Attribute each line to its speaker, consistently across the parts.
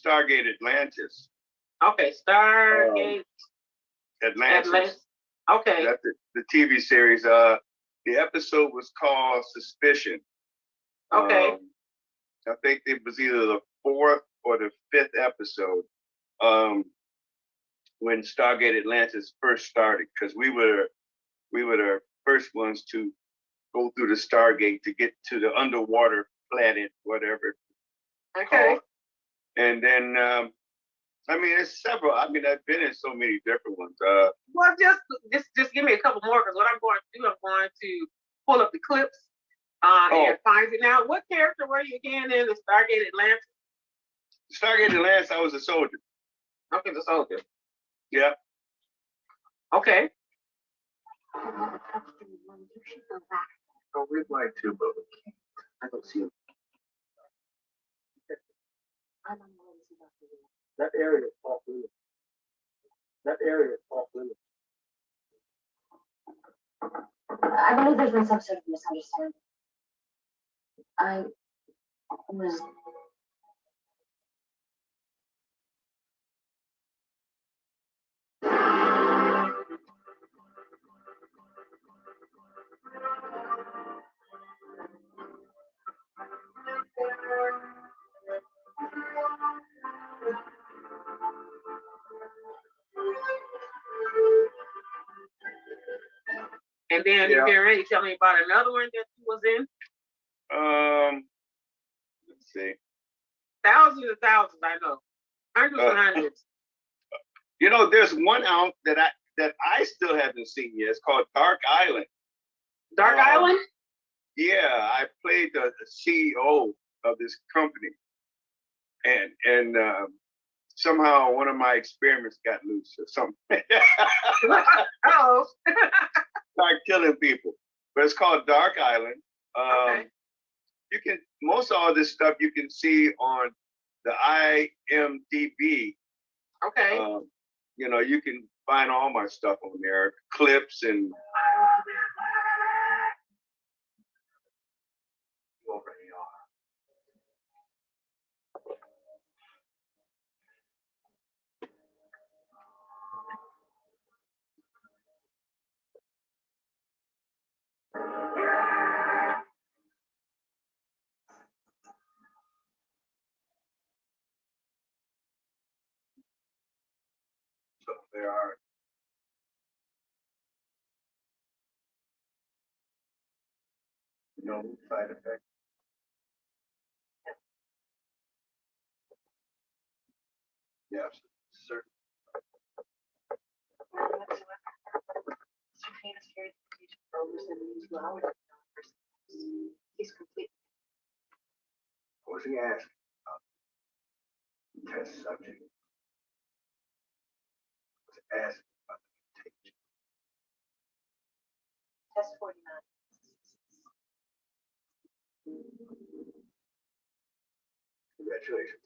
Speaker 1: Stargate Atlantis.
Speaker 2: Okay, Stargate
Speaker 1: Atlantis.
Speaker 2: Okay.
Speaker 1: That's the TV series. The episode was called Suspicion.
Speaker 2: Okay.
Speaker 1: I think it was either the 4th or the 5th episode when Stargate Atlantis first started, because we were the first ones to go through the Stargate to get to the underwater planet, whatever.
Speaker 2: Okay.
Speaker 1: And then, I mean, it's several. I mean, I've been in so many different ones.
Speaker 2: Well, just give me a couple more, because what I'm going to do, I'm going to pull up the clips and find it now. What character were you again in the Stargate Atlantis?
Speaker 1: Stargate Atlantis, I was a soldier.
Speaker 2: Okay, the soldier.
Speaker 1: Yeah.
Speaker 2: Okay.
Speaker 1: Oh, we'd like to, but we can't. I don't see him. That area is off limits. That area is off limits.
Speaker 3: I believe there's been some sort of misunderstanding. I was.
Speaker 2: And then you're getting ready to tell me about another one that you was in?
Speaker 1: Let's see.
Speaker 2: Thousands and thousands, I know. Hundreds and hundreds.
Speaker 1: You know, there's one out that I still haven't seen yet. It's called Dark Island.
Speaker 2: Dark Island?
Speaker 1: Yeah, I played the CEO of this company, and somehow one of my experiments got loose or something.
Speaker 2: Oh.
Speaker 1: Start killing people. But it's called Dark Island.
Speaker 2: Okay.
Speaker 1: You can, most of all this stuff you can see on the IMDb.
Speaker 2: Okay.
Speaker 1: You know, you can find all my stuff on there, clips and. So there are. No side effects. Yes, certain.
Speaker 3: He's complete.
Speaker 1: What was he asking? Test subject. Was asking about the mutation.
Speaker 3: Test 49.
Speaker 1: Congratulations.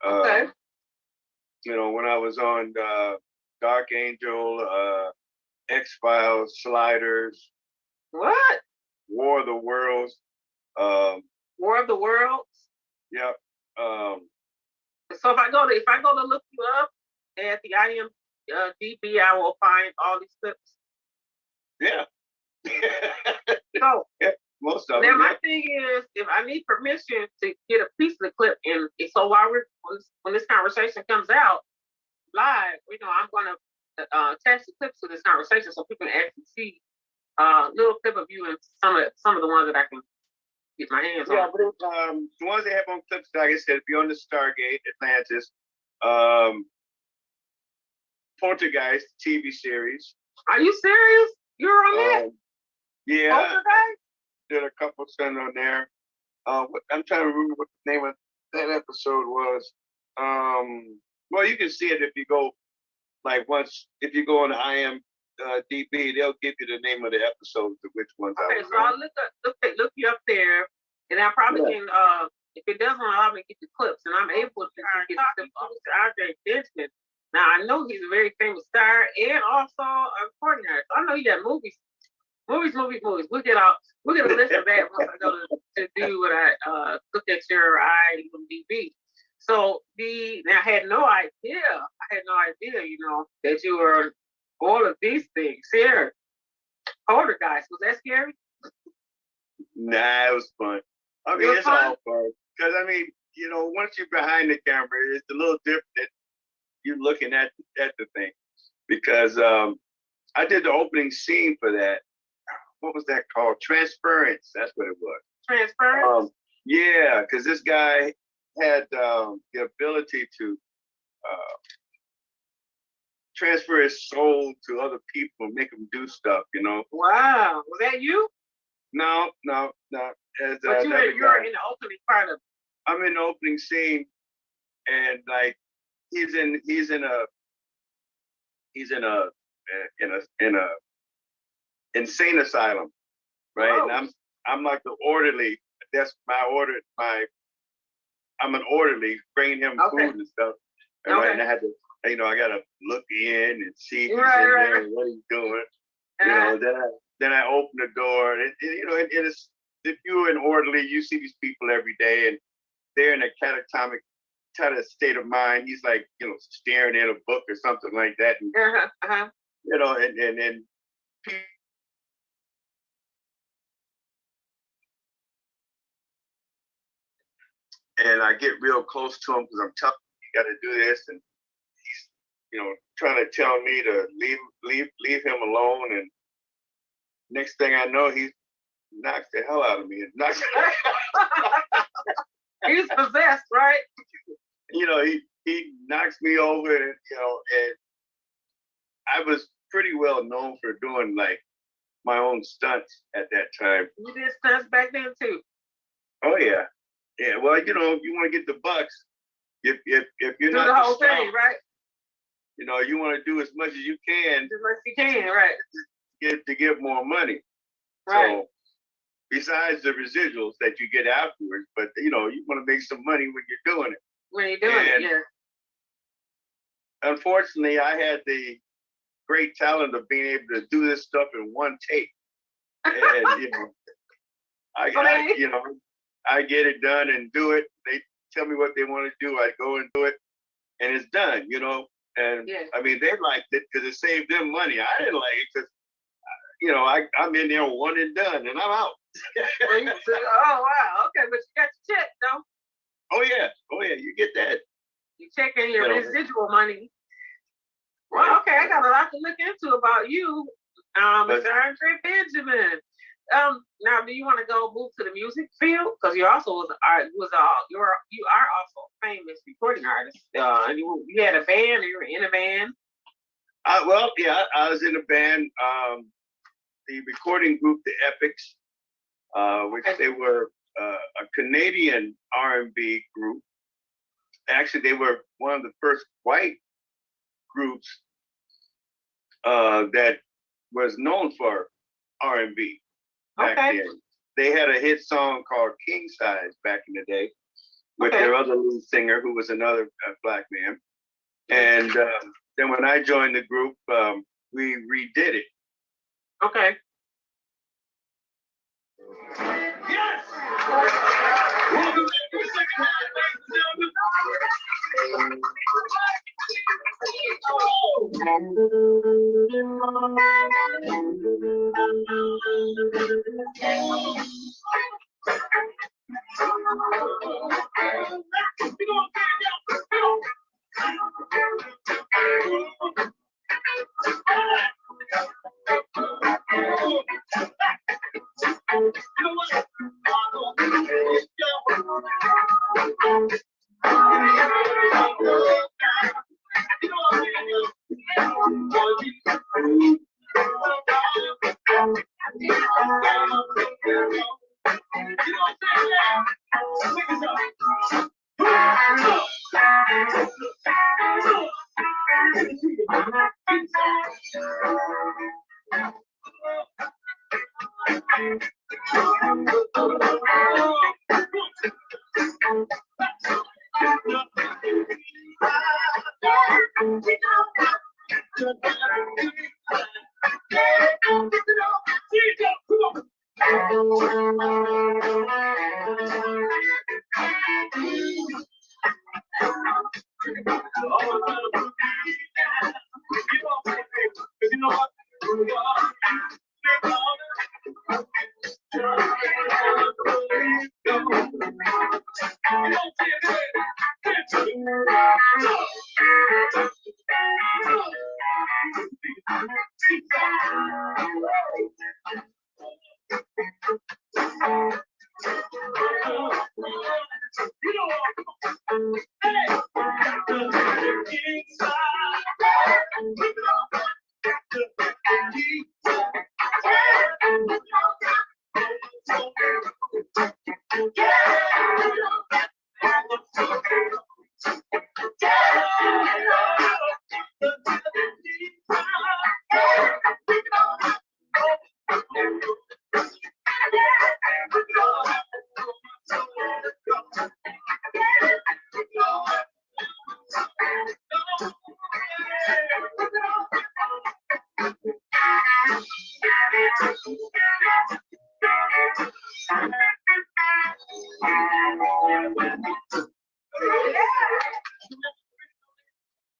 Speaker 2: Okay.
Speaker 1: You know, when I was on Dark Angel, X-Files, Sliders,
Speaker 2: What?
Speaker 1: War of the Worlds. Um,
Speaker 2: War of the Worlds.
Speaker 1: yeah.
Speaker 2: So if I go to look you up at the IMDb, I will find all these clips.
Speaker 1: Yeah.
Speaker 2: So
Speaker 1: yeah, most of
Speaker 2: now
Speaker 1: them.
Speaker 2: my thing is, if I need permission to get a piece of the clip, and so while when this conversation comes out live, I'm going to attach the clips to this conversation so people can actually see a little clip of you and some of the ones that I can get my hands on.
Speaker 1: Yeah, but the ones they have on clips, like I said, if you're on the Stargate, Atlantis, Poltergeist TV series.
Speaker 2: Are you serious? You're on that?
Speaker 1: Yeah.
Speaker 2: Poltergeist?
Speaker 1: Did a couple cents on there. I'm trying to remember what the name of that episode was. Well, you can see it if you go, if you go on the IMDb, they'll give you the name of the episodes of which ones.
Speaker 2: Okay, so I'll look you up there, and I probably can, if it doesn't allow me to get the clips, and I'm able to get the clips out there attention. Now, I know he's a very famous star and also a coordinator. So I know he got movies. We'll get a list of that once I go to do what I look at your IMDb. So now I had no idea, that you were all of these things here. Poltergeist, was that scary?
Speaker 1: Nah, it was fun. I mean, it's all fun. Because, once you're behind the camera, it's a little different than you looking at the thing. Because I did the opening scene for that. What was that called? Transference. That's what it was.
Speaker 2: Transference?
Speaker 1: Yeah, because this guy had the ability to transfer his soul to other people and make them do stuff,
Speaker 2: Wow. Was that you?
Speaker 1: No.
Speaker 2: But you're in the opening part of it.
Speaker 1: I'm in the opening scene, and he's in a insane asylum, right?
Speaker 2: Oh.
Speaker 1: And I'm like the orderly. That's my order. I'm an orderly, bringing him food and stuff. And, right, and I had to, I gotta look in and see if he's in there and what he's doing. Then I open the door, and it's, if you're an orderly, you see these people every day, and they're in a catatonic kind of state of mind. He's like, staring at a book or something like that, and and and I get real close to him because I'm telling him, you got to do this, and he's, trying to tell me to leave him alone. And next thing I know, he knocks the hell out of me.
Speaker 2: He's possessed, right?
Speaker 1: He knocks me over, and I was pretty well known for doing my own stunts at that time.
Speaker 2: You did stunts back then too.
Speaker 1: Oh yeah. Yeah, well, if you want to get the bucks, if you're
Speaker 2: do
Speaker 1: not
Speaker 2: the whole
Speaker 1: star,
Speaker 2: thing, right?
Speaker 1: You want to do as much as you can.
Speaker 2: As much as you can, right?
Speaker 1: To get more money.
Speaker 2: Right.
Speaker 1: So, besides the residuals that you get afterwards, but you want to make some money when you're doing it.
Speaker 2: When you're doing it, yeah.
Speaker 1: Unfortunately, I had the great talent of being able to do this stuff in one take, and I get it done and do it. They tell me what they want to do. I go and do it, and it's done, And they liked it because it saved them money. I didn't like it because, I'm in there one and done, and I'm out.
Speaker 2: Oh wow, okay, but you got your check, though.
Speaker 1: Oh yeah, you get that.
Speaker 2: You checking your residual money. Well, okay, I got a lot to look into about you, Mr. Andre Benjamin. Now, do you want to go move to the music field? Because you also you are also a famous recording artist. You had a band, or you were in a band.
Speaker 1: I was in a band. The recording group, the Epics, which they were a Canadian R&B group. Actually, they were one of the first white groups that was known for R&B. Back then. They had a hit song called King Size back in the day with their other lead singer, who was another black man. And then when I joined the group, we redid it.
Speaker 2: Okay.
Speaker 4: Yes! Welcome back to the second half, ladies and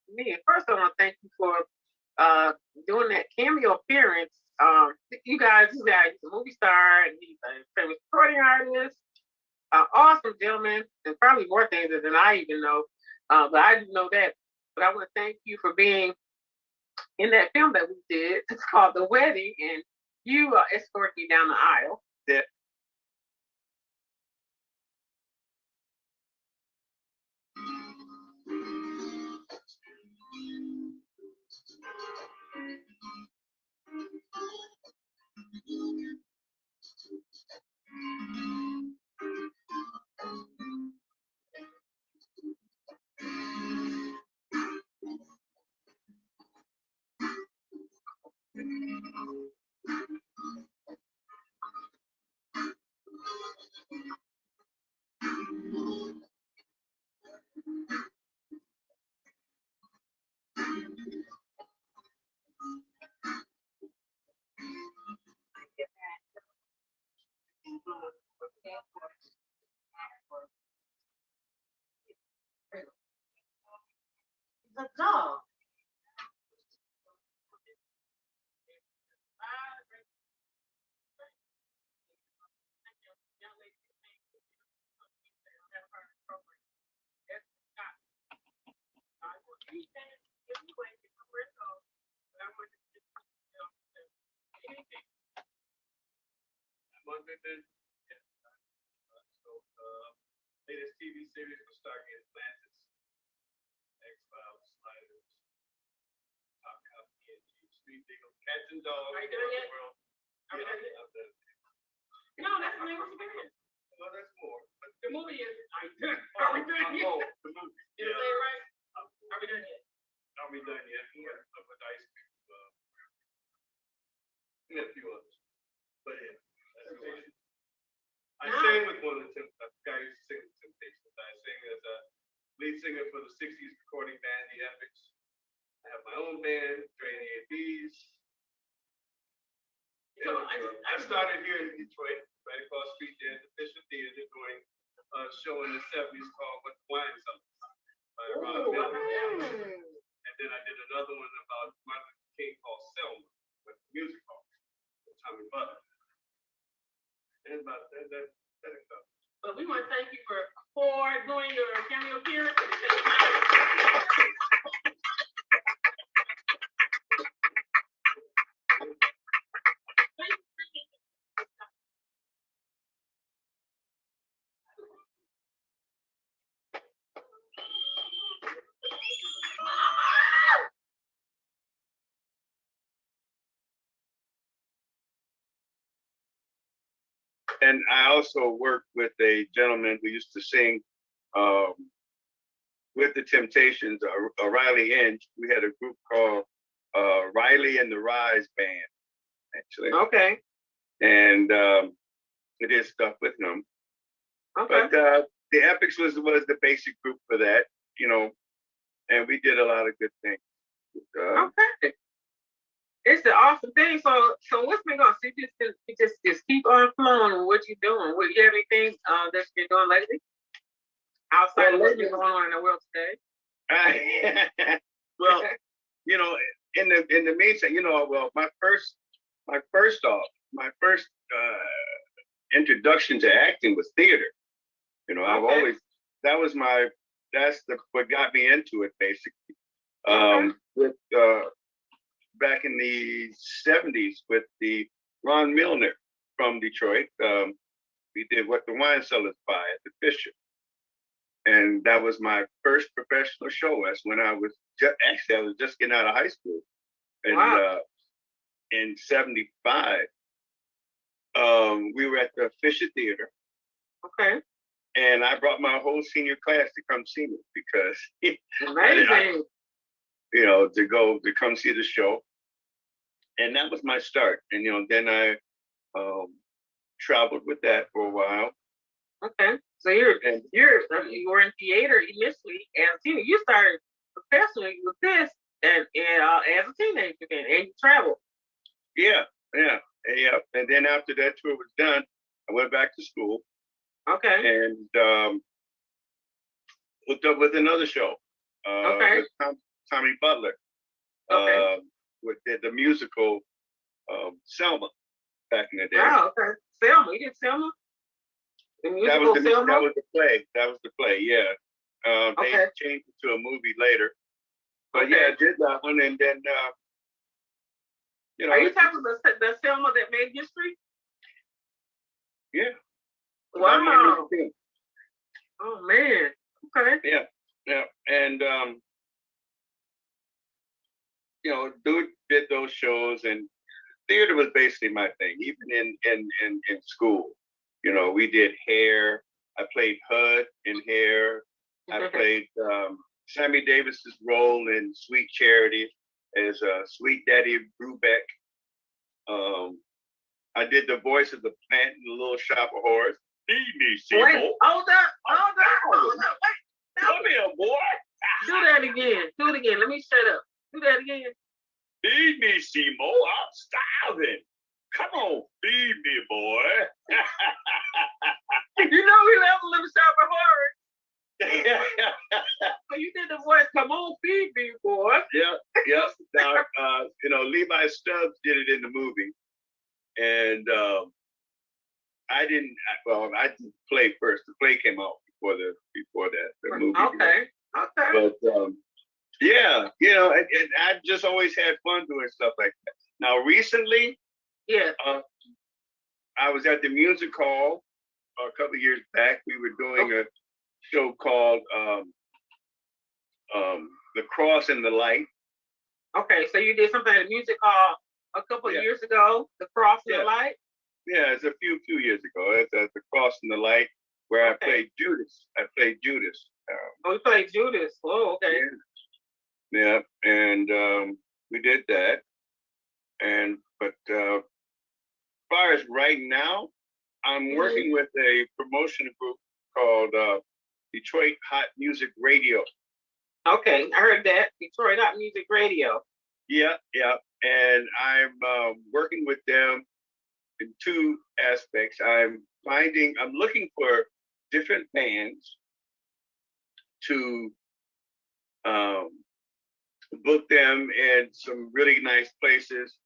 Speaker 2: Me, first I want to thank you for doing that cameo appearance. You guys, he's a movie star and he's a famous recording artist. Awesome gentleman, and probably more things than I even know. But I didn't know that. But I want to thank you for being in that film that we did. It's called The Wedding, and you escorted me down the aisle.
Speaker 1: Yeah.
Speaker 2: The dog.
Speaker 4: Latest TV series will start in Atlantis, X-Files, Sliders, Top Cop, Street Legal, Cats and Dogs. Are you doing it? Are you doing it? No, that's the name of the band. Well, that's more. But the movie is. Are we doing it? Oh, the movie. Is it right? Are we done yet? Are we done yet? We got some with Ice Cream. We got a few others. But yeah, that's the one. I sang with one of the guy who used to sing with Temptations. I sang as a lead singer for the 60s recording band, The Epics. I have my own band, Dre and the ABs. I started here in Detroit. right across the street there at the Fisher Theater, doing a show in the 70s called What the Wine Cellars by Ron Miller. And then I did another one about Martin Luther King called Selma, with the music hall, with Tommy Butler. And about that.
Speaker 2: But we want to thank you for doing your cameo appearance.
Speaker 1: And I also worked with a gentleman who used to sing with the Temptations, Riley Inge. We had a group called Riley and the Rise Band, actually.
Speaker 2: Okay.
Speaker 1: And we did stuff with him.
Speaker 2: Okay.
Speaker 1: But the Epics was the basic group for that, you know, and we did a lot of good things.
Speaker 2: Okay. It's the awesome thing. So what's been going on? Just keep on flowing. What you doing? What you have anything that you've been doing lately? Outside of what's been going on in the world today?
Speaker 1: Well, you know, in the meantime, you know, well, my first introduction to acting was theater. You know, I've always that's what got me into it basically. With back in the 70s with the Ron Milner from Detroit, we did What the Wine Cellars by at the Fisher. And that was my first professional show. That's when I was just getting out of high school. And in 75, we were at the Fisher Theater.
Speaker 2: Okay.
Speaker 1: And I brought my whole senior class to come see me because
Speaker 2: amazing.
Speaker 1: You know, to come see the show. And that was my start. And you know, then I traveled with that for a while.
Speaker 2: Okay. So you were in theater initially as a teenager. You started professionally with this and as a teenager and you traveled.
Speaker 1: Yeah. And then after that tour was done, I went back to school.
Speaker 2: Okay.
Speaker 1: And hooked up with another show.
Speaker 2: Okay.
Speaker 1: With Tommy Butler.
Speaker 2: Okay.
Speaker 1: With the musical Selma back in the day.
Speaker 2: Oh, okay. Selma. You did Selma? The musical Selma?
Speaker 1: That was the play. That was the play, yeah. They
Speaker 2: okay.
Speaker 1: changed it to a movie later. But
Speaker 2: okay.
Speaker 1: yeah, I did that one. And then, you know.
Speaker 2: Are you talking about the Selma that made history?
Speaker 1: Yeah.
Speaker 2: Wow. Oh, man. Okay.
Speaker 1: Yeah. And, you know, did those shows, and theater was basically my thing, even in school. You know, we did Hair. I played HUD in Hair. I played Sammy Davis's role in Sweet Charity as Sweet Daddy Brubeck. I did the voice of the plant in The Little Shop of Horrors. Feed me, Seymour.
Speaker 2: Wait, hold up. Wait.
Speaker 1: Come here, boy.
Speaker 2: Do that again. Do it again. Let me shut up. Do that again.
Speaker 1: Feed me, Seymour. I'm starving. Come on, feed me, boy.
Speaker 2: You know we love a Little Shop of Horrors. So you did the voice, come on, feed me, boy.
Speaker 1: Yeah. Now, you know, Levi Stubbs did it in the movie. And I didn't play first. The play came out before that, the movie.
Speaker 2: Okay.
Speaker 1: But yeah, you know, and I've just always had fun doing stuff like that. Now, recently, I was at the music hall a couple of years back. We were doing a show called The Cross and the Light.
Speaker 2: Okay, so you did something at the music hall a couple of years ago, The Cross and the Light?
Speaker 1: Yeah, it's a few years ago. It's The Cross and the Light, where I played Judas.
Speaker 2: We played Judas. Oh, okay.
Speaker 1: Yeah, and we did that. But as far as right now, I'm working with a promotion group called Detroit Hot Music Radio.
Speaker 2: Okay, I heard that. Detroit Hot Music Radio.
Speaker 1: Yeah. And I'm working with them in two aspects. I'm looking for different bands to book them in some really nice places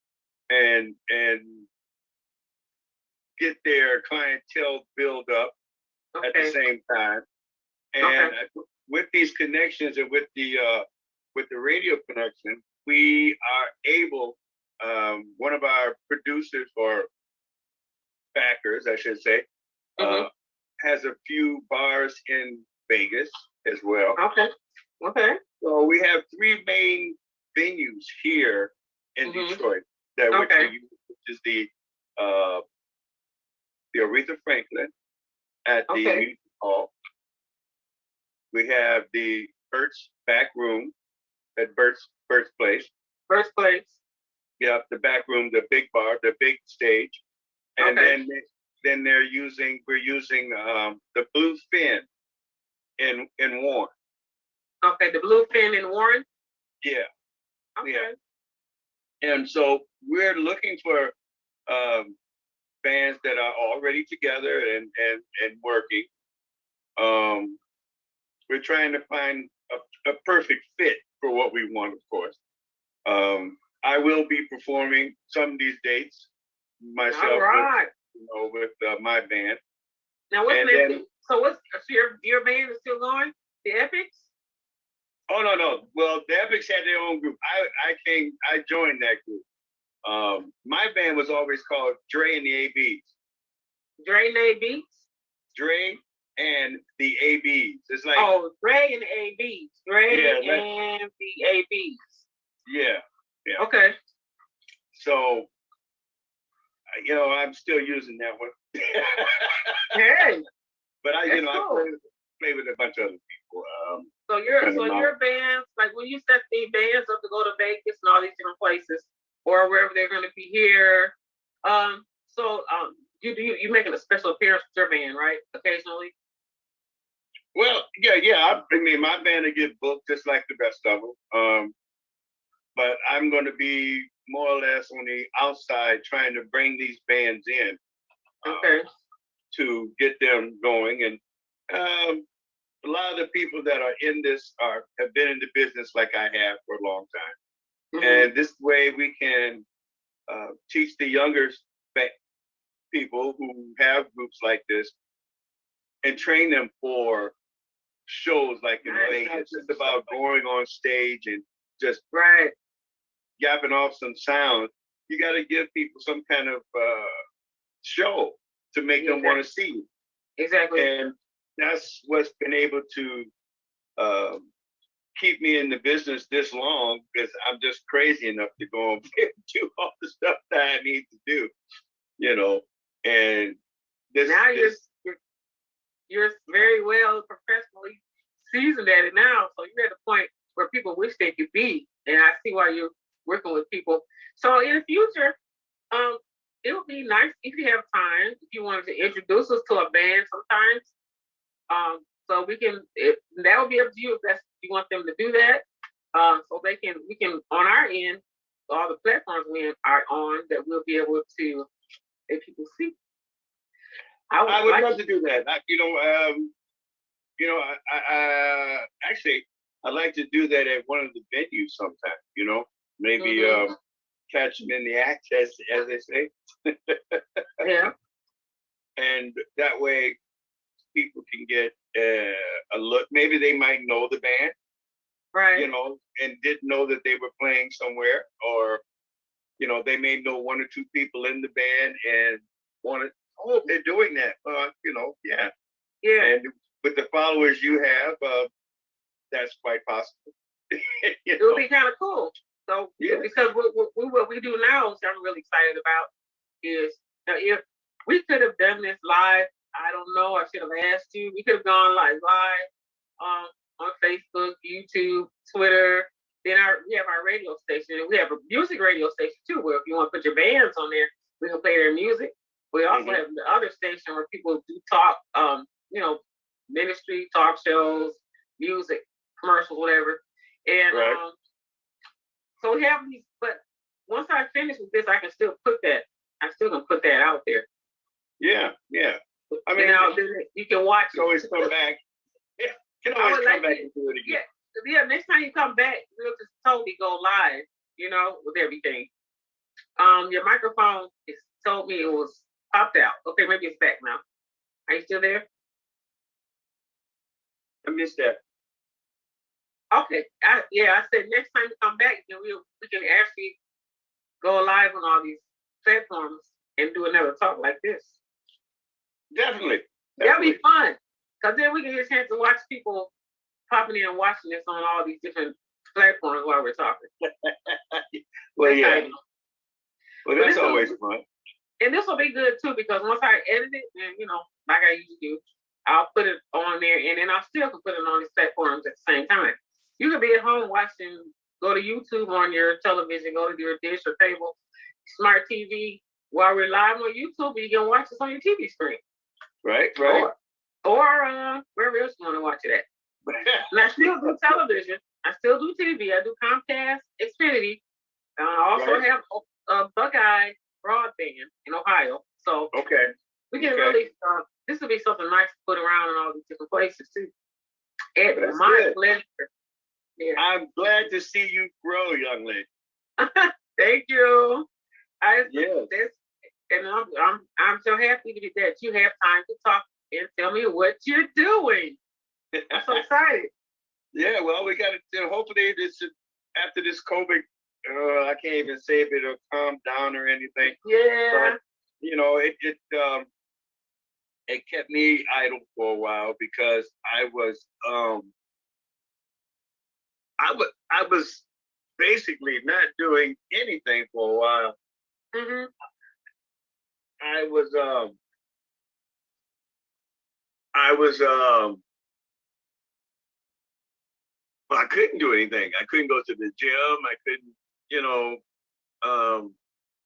Speaker 1: and get their clientele build up at the same time. And with these connections and with the radio connection, we are able. One of our producers or backers, I should say, has a few bars in Vegas as well.
Speaker 2: Okay.
Speaker 1: So we have three main venues here in Detroit that which is the Aretha Franklin at the Music Hall. We have the Bert's Back Room at Bert's Place.
Speaker 2: Bert's Place.
Speaker 1: Yeah, the back room, the big bar, the big stage, and then we're using the Blue Fin in Warren.
Speaker 2: Okay, the Blue Fin in Warren.
Speaker 1: Yeah.
Speaker 2: Okay.
Speaker 1: Yeah. And so we're looking for bands that are already together and working. We're trying to find a perfect fit for what we want, of course. I will be performing some of these dates myself with my band.
Speaker 2: Now, what's next? So your band is still going? The Epics?
Speaker 1: Oh no. Well, the Epics had their own group. I joined that group. My band was always called Dre and the ABs.
Speaker 2: Dre and the ABs?
Speaker 1: Dre and the ABs. It's like
Speaker 2: Dre and the ABs. Dre and the ABs.
Speaker 1: Yeah.
Speaker 2: Okay.
Speaker 1: So, I'm still using that one.
Speaker 2: Hey.
Speaker 1: But I play with a bunch of other people.
Speaker 2: So your bands, like when you set the bands up to go to Vegas and all these different places, or wherever they're going to be here, you making a special appearance with your band, right? Occasionally.
Speaker 1: Well, yeah. I mean, my band will get booked just like the rest of them. But I'm going to be more or less on the outside trying to bring these bands in to get them going. And a lot of the people that are in this have been in the business like I have for a long time. And this way we can teach the younger people who have groups like this and train them for shows like in Vegas. It's about going on stage and just yapping off some sound. You got to give people some kind of show to make them want to see you.
Speaker 2: Exactly.
Speaker 1: And that's what's been able to keep me in the business this long, because I'm just crazy enough to go and do all the stuff that I need to do, and
Speaker 2: you're very well professionally seasoned at it now, so you're at a point where people wish they could be, and I see why you're working with people. So in the future, it would be nice if you have time, if you wanted to introduce us to a band sometimes. So we can, that would be up to you if you want them to do that. So we can on our end, all the platforms we are on, that we'll be able to let people see.
Speaker 1: I would love to do that. Actually, I'd like to do that at one of the venues sometime. Maybe catch them in the act, as they say.
Speaker 2: Yeah.
Speaker 1: And that way, people can get a look. Maybe they might know the band,
Speaker 2: right?
Speaker 1: And didn't know that they were playing somewhere, or they may know one or two people in the band and wanted. Oh, they're doing that. Yeah. And with the followers you have, that's quite possible.
Speaker 2: It would be kind of cool. So, because what we do now, which I'm really excited about, is if we could have done this live, I don't know, I should have asked you. We could have gone live on Facebook, YouTube, Twitter. Then we have our radio station, and we have a music radio station too, where if you want to put your bands on there, we can play their music. We also have the other station where people do talk, ministry, talk shows, music, commercials, whatever. And so we have these, but once I finish with this, I can still put that I'm still gonna put that out there.
Speaker 1: Yeah. I mean,
Speaker 2: you can watch.
Speaker 1: Always come back. Yeah, you can always come back and do it again.
Speaker 2: Yeah. Next time you come back, we'll just totally go live. With everything. Your microphone told me it was popped out. Okay, maybe it's back now. Are you still there?
Speaker 1: I missed that.
Speaker 2: Okay. I said next time you come back, then we can actually go live on all these platforms and do another talk like this.
Speaker 1: Definitely.
Speaker 2: That'll be fun. Because then we can get a chance to watch people popping in and watching this on all these different platforms while we're talking.
Speaker 1: Well, yeah. Well, that's always fun.
Speaker 2: And this will be good too, because once I edit it, and like I usually do, I'll put it on there, and then I still can put it on these platforms at the same time. You can be at home watching, go to YouTube on your television, go to your dish or cable, smart TV, while we're live on YouTube, you can watch us on your TV screen.
Speaker 1: Right.
Speaker 2: Or wherever else you want to watch it at. And I still do television. I still do TV. I do Comcast, Xfinity. I also have Buckeye broadband in Ohio. So we can really, this will be something nice to put around in all these different places too. It's my pleasure. Yeah. I'm
Speaker 1: glad to see you grow, young lady.
Speaker 2: Thank you. And I'm so happy that you have time to talk and tell me what you're doing. I'm so excited.
Speaker 1: Yeah, well, we got to hopefully after this COVID. I can't even say if it'll calm down or anything.
Speaker 2: Yeah.
Speaker 1: But, it kept me idle for a while because I was basically not doing anything for a while.
Speaker 2: Mm-hmm.
Speaker 1: I couldn't do anything. I couldn't go to the gym. I couldn't,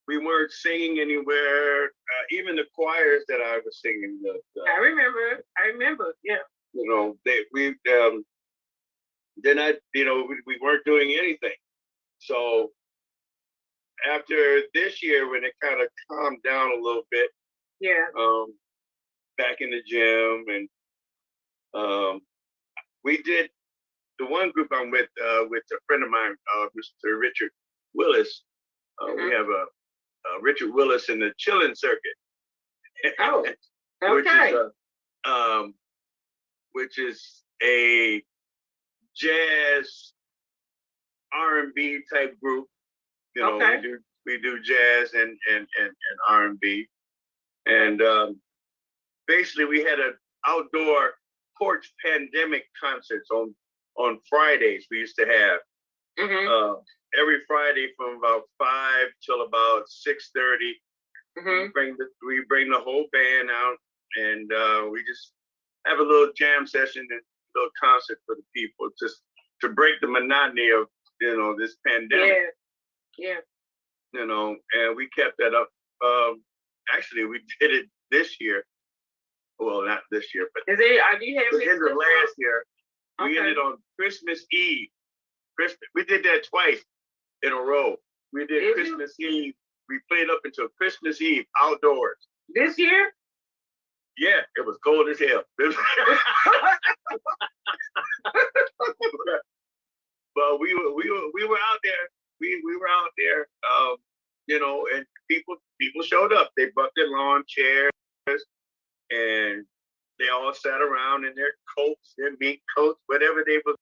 Speaker 1: we weren't singing anywhere. Even the choirs that I was singing.
Speaker 2: I remember. Yeah.
Speaker 1: We weren't doing anything. So after this year, when it kind of calmed down a little bit, back in the gym, and we did the one group I'm with a friend of mine, Mr. Richard Willis. We have a Richard Willis in the Chillin' Circuit.
Speaker 2: Oh, okay.
Speaker 1: Which is a jazz R&B type group. We do jazz and R&B, and basically we had an outdoor porch pandemic concerts on Fridays. We used to have every Friday from about 5 till about 6:30. We bring the whole band out, and we just have a little jam session and a little concert for the people, just to break the monotony of this pandemic.
Speaker 2: Yeah.
Speaker 1: And we kept that up. Actually, we did it this year. Well, not this year, but
Speaker 2: do you have
Speaker 1: the end of last year. We ended on Christmas Eve. We did that twice in a row. We did Christmas Eve. We played up until Christmas Eve outdoors.
Speaker 2: This year?
Speaker 1: Yeah, it was cold as hell. But we were out there. We were out there. And people showed up. They brought their lawn chairs, and they all sat around in their coats, their mink coats, whatever they were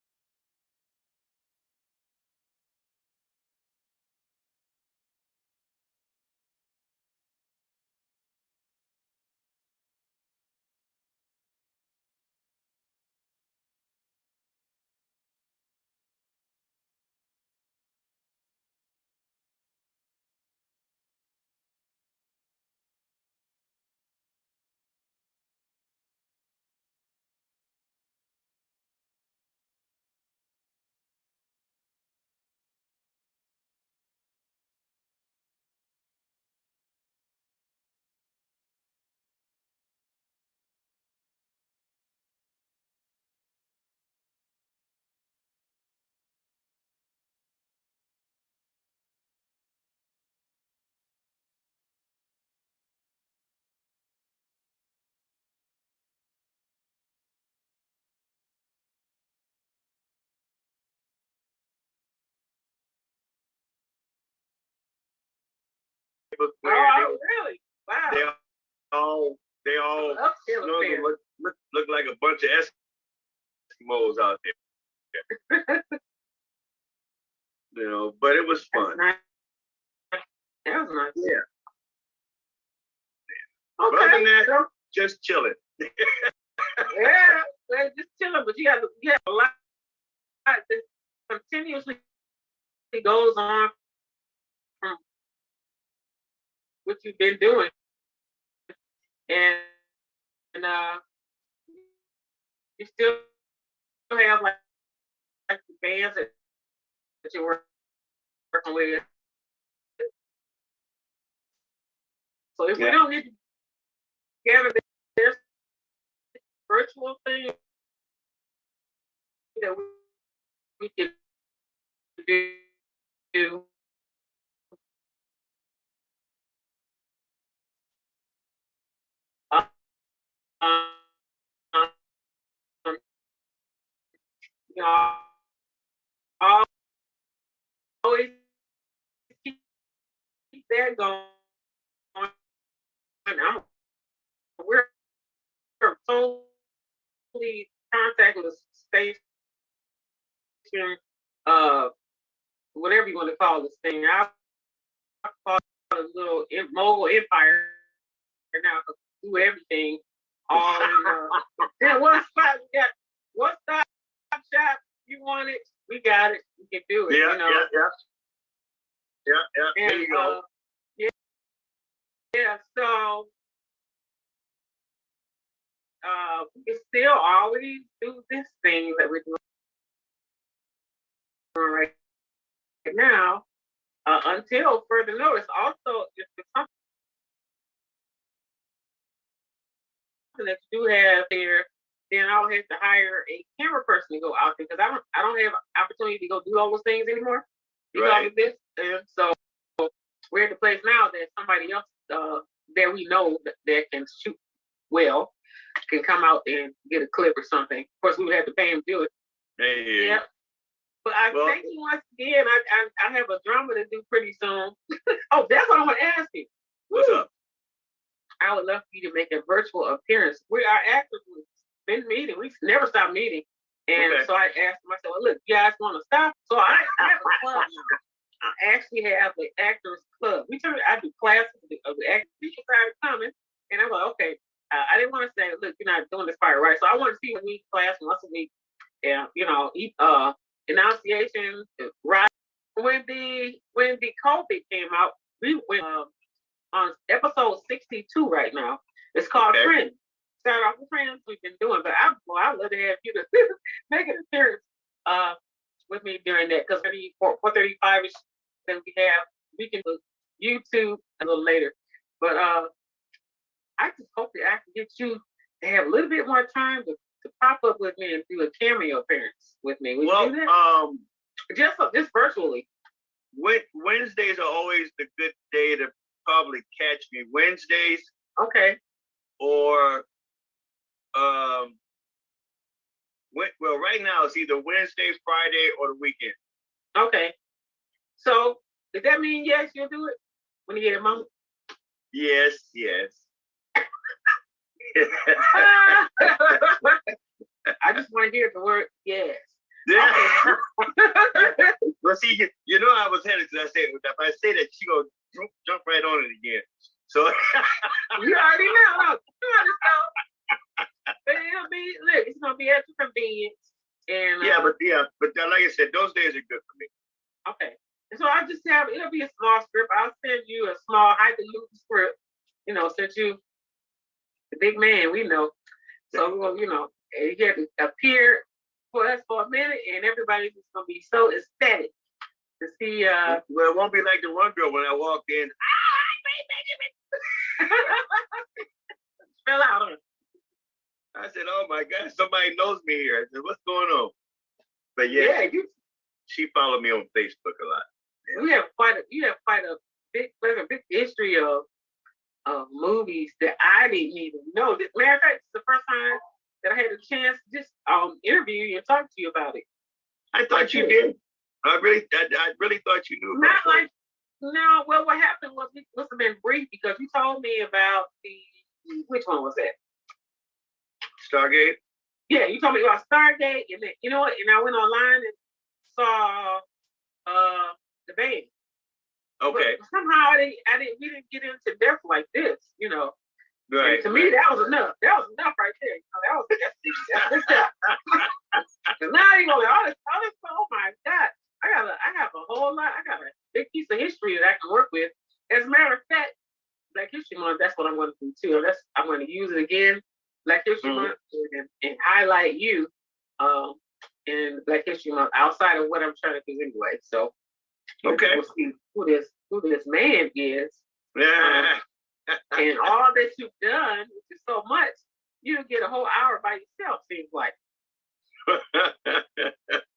Speaker 1: they all look like a bunch of Eskimos out there. You know, but it was fun.
Speaker 2: Nice. That was nice.
Speaker 1: Yeah.
Speaker 2: Okay.
Speaker 1: Other than that, just chilling.
Speaker 2: Yeah, well, just chilling, but you have a lot that continuously goes on from what you've been doing, and you still have like the bands that you're working with. So if we don't get together, there's virtual thing that we can do. You know, always keep that going. We're totally contactless station, whatever you want to call this thing. I call it a little mobile empire now, do everything. All in one spot, we got one stop shop. You want it, we got it. We can do it.
Speaker 1: Yeah,
Speaker 2: you know?
Speaker 1: Yeah.
Speaker 2: And,
Speaker 1: there you go.
Speaker 2: Yeah. So we can still always do this thing that we're doing right now until further notice. Also, if it's something that you do have there, then I'll have to hire a camera person to go out there because I don't have opportunity to go do all those things anymore. Because of this, and so we're at the place now that somebody else that we know that can shoot well can come out and get a clip or something. Of course, we would have to pay him to do it.
Speaker 1: Hey.
Speaker 2: Yeah. But I thank you once again. I have a drama to do pretty soon. Oh, that's what I want to ask you.
Speaker 1: What's up?
Speaker 2: I would love for you to make a virtual appearance. We are actively been meeting. We never stop meeting. And so I asked myself, look, you guys want to stop? So I have a club. I actually have an actors club. I do classes of the actors. People started coming, and I'm like, okay. I didn't want to say, look, you're not doing this part right. So I want to see a week class once a week. And enunciation, right? When the COVID came out, we went on episode 62 right now. It's called Friends. Start off with Friends we've been doing, but I'd love to have you to make an appearance with me during that because 4:35 ish that we can do YouTube a little later. But I just hope that I can get you to have a little bit more time to pop up with me and do a cameo appearance with me. Would you do that? Just virtually.
Speaker 1: Wednesdays are always the good day to probably catch me. Wednesdays.
Speaker 2: Okay.
Speaker 1: Or well, right now it's either Wednesdays, Friday, or the weekend.
Speaker 2: Okay. So does that mean yes, you'll do it when you get a moment?
Speaker 1: Yes.
Speaker 2: I just want to hear the word yes.
Speaker 1: Yeah. Well, see, you know I was headed because I said if I say that, she gonna jump right on it again. So
Speaker 2: you already know. But it's gonna be at your convenience. And
Speaker 1: but like I said, those days are good for me.
Speaker 2: Okay. And so it'll be a small script. I'll send you a small highfalutin script. Since you the big man, we know. So you have to appear for us for a minute, and everybody's just gonna be so ecstatic to see.
Speaker 1: Well, it won't be like the one girl when I walked in.
Speaker 2: Fell out on her.
Speaker 1: I said, "Oh my God, somebody knows me here." I said, "What's going on?" But she followed me on Facebook a lot.
Speaker 2: Yeah. You have quite a big history of movies that I didn't even know. Matter of fact, it's the first time that I had a chance to just interview you and talk to you about it.
Speaker 1: I thought you did. I really thought you knew.
Speaker 2: Not like no. Well, what happened was we must have been brief because you told me about the which one was that?
Speaker 1: Stargate?
Speaker 2: Yeah, you told me about Stargate, and then, you know what? And I went online and saw the band.
Speaker 1: Okay.
Speaker 2: But somehow we didn't get into depth like this, you know.
Speaker 1: Right.
Speaker 2: And to me, that was enough. That was enough right there. You know, that's Cause now you go, all this, oh my God. I have a whole lot. I got a big piece of history that I can work with. As a matter of fact, Black History Month, that's what I'm going to do too. I'm going to use it again, Black History Month, and highlight you in Black History Month outside of what I'm trying to do anyway. So,
Speaker 1: okay,
Speaker 2: we'll see who this man is.
Speaker 1: Yeah.
Speaker 2: And all that you've done, which is so much, you'll get a whole hour by yourself, seems like.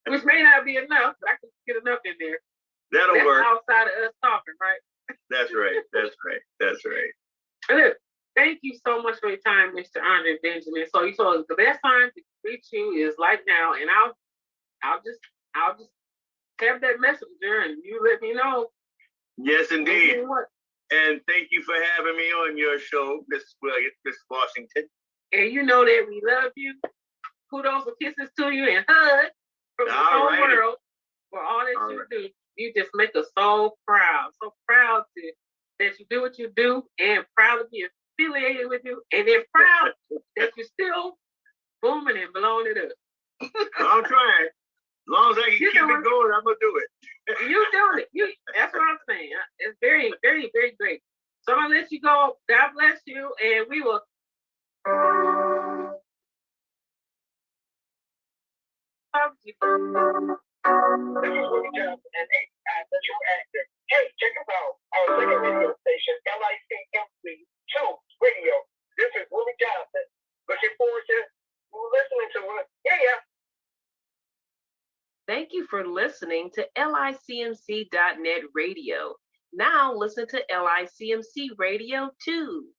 Speaker 2: Which may not be enough, but I can get enough in there.
Speaker 1: That's work.
Speaker 2: Outside of us talking, right?
Speaker 1: That's right.
Speaker 2: Look, thank you so much for your time, Mr. Andre Benjamin. So you told us the best time to reach you is like now, and I'll just have that messenger, and you let me know.
Speaker 1: Yes, indeed. And thank you for having me on your show, Miss Washington.
Speaker 2: And you know that we love you. Kudos and kisses to you, and hugs from the whole world for all that you do. You just make us so proud. So proud that you do what you do, and proud to be affiliated with you, and then proud that you're still booming and blowing it up.
Speaker 1: I'm trying. As long as I can keep it going, I'm gonna do it.
Speaker 2: You doing it. That's what I'm saying. It's very, very, very great. So I'm gonna let you go. God bless you, and we will.
Speaker 5: Hey, check us out. Our second radio station, LICMC2 Radio. This is Willie Johnson. Looking forward to listening to us. Yeah.
Speaker 6: Thank you for listening to LICMC.net radio. Now listen to LICMC Radio 2.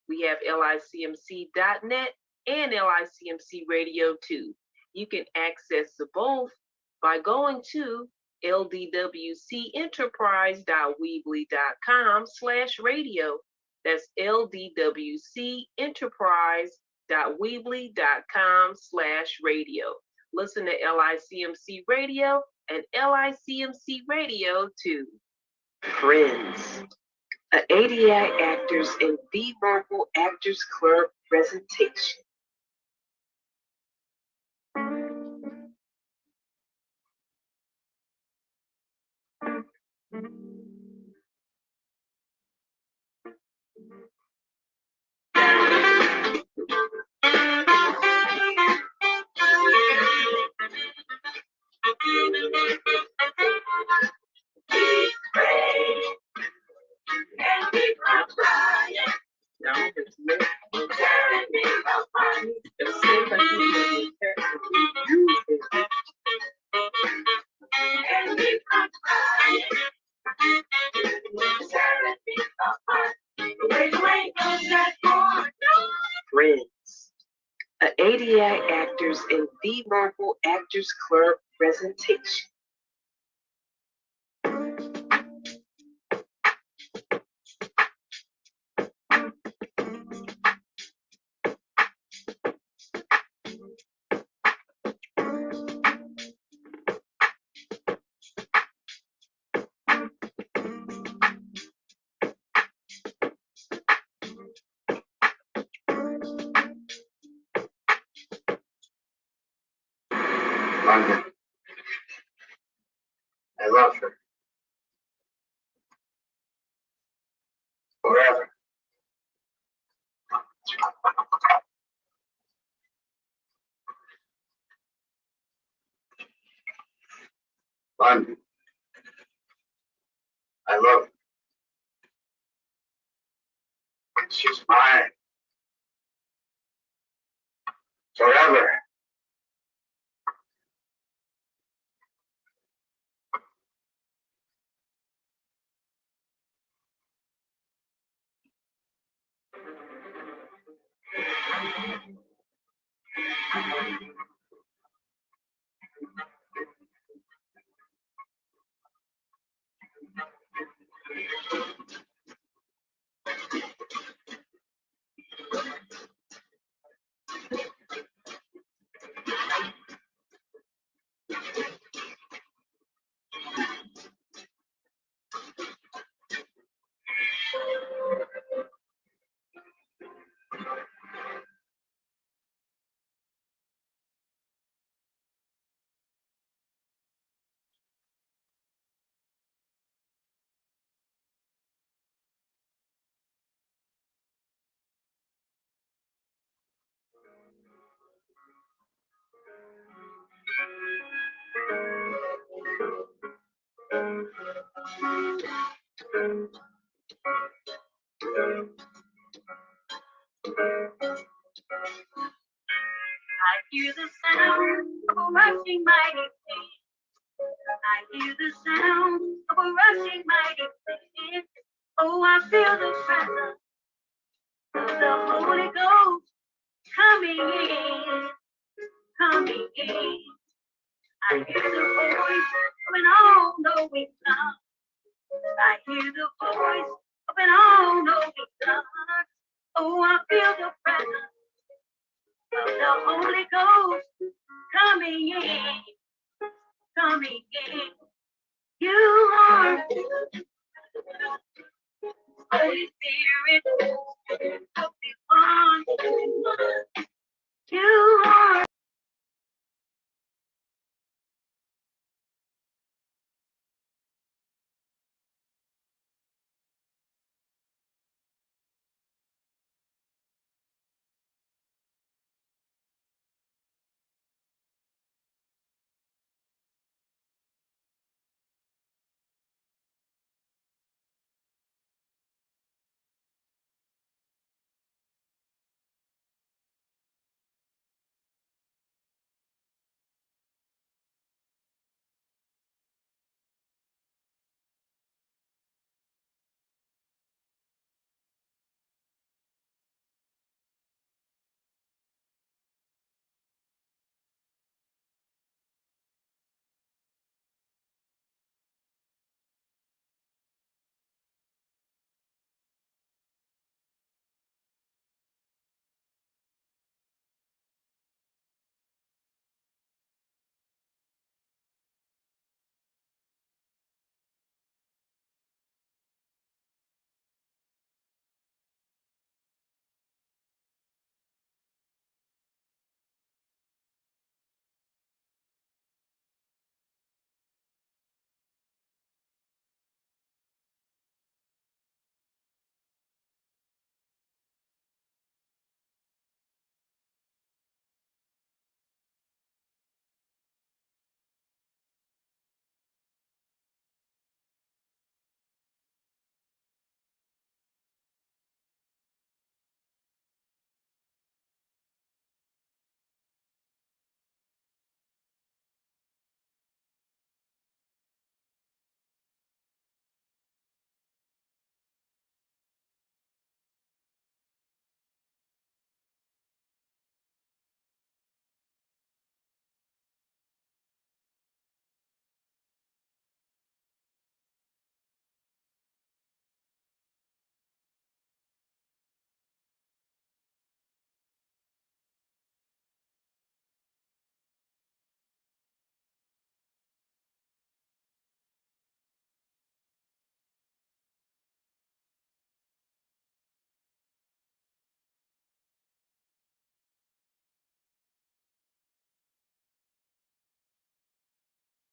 Speaker 6: We have LICMC.net and LICMC Radio 2. You can access both by going to ldwcenterprise.weebly.com/radio. That's ldwcenterprise.weebly.com/radio. Listen to LICMC Radio and LICMC Radio 2. Friends, an ADI Actors and the Vocal Actors Club presentation. Friends, an ADI Actors and the Vocal Actors Club presentation.
Speaker 5: London. I love her. Forever. London. I love her. She's mine. Forever.
Speaker 3: hear the sound of a rushing mighty wind. I hear the sound of a rushing mighty wind. Oh, I feel the presence of the Holy Ghost coming in, coming in. I hear the voice of an all-knowing God. I hear the voice of an all-knowing God. Oh, I feel the presence of the Holy Ghost coming in, coming in. You are Holy Spirit, come